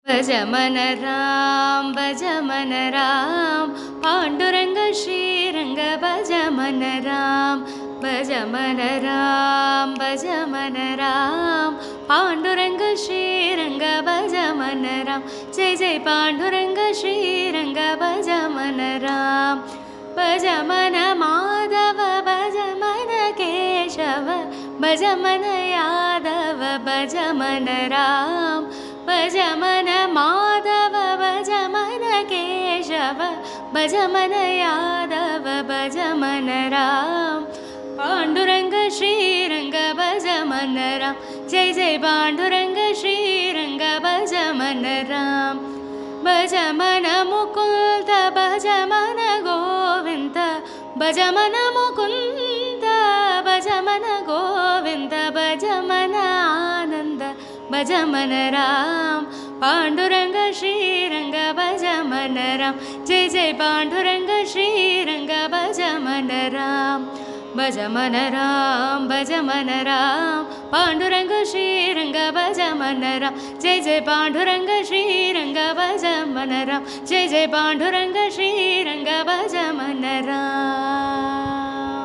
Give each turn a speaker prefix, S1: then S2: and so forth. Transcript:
S1: भज मन राम पांडुरंग श्रीरंग भज मन राम पांडुरंग श्रीरंग भज मन राम जय जय पांडुरंग श्रीरंग भज मन राम भज मन माधव भज मन केशव भज मन यादव भज मन राम भज मन माधव भज मन केशव भज मन यादव भज मन राम पांडुरंग श्रीरंग भज मन राम जय जय पांडुरंग श्रीरंग भज मन राम भज मन मुकुंद भज मन गोविंद भज मन मुकुंद भज मन गोविंद भज मन आनंद भज मन राम पांडुरंग श्रीरंग भज मन राम जय जय पांडुरंग श्रीरंग भज मन राम भज मन राम पांडुरंग श्रीरंग भज मन राम जय जय पांडुरंग श्रीरंग भज मन राम जय जय पांडुरंग श्रीरंग भज मन राम।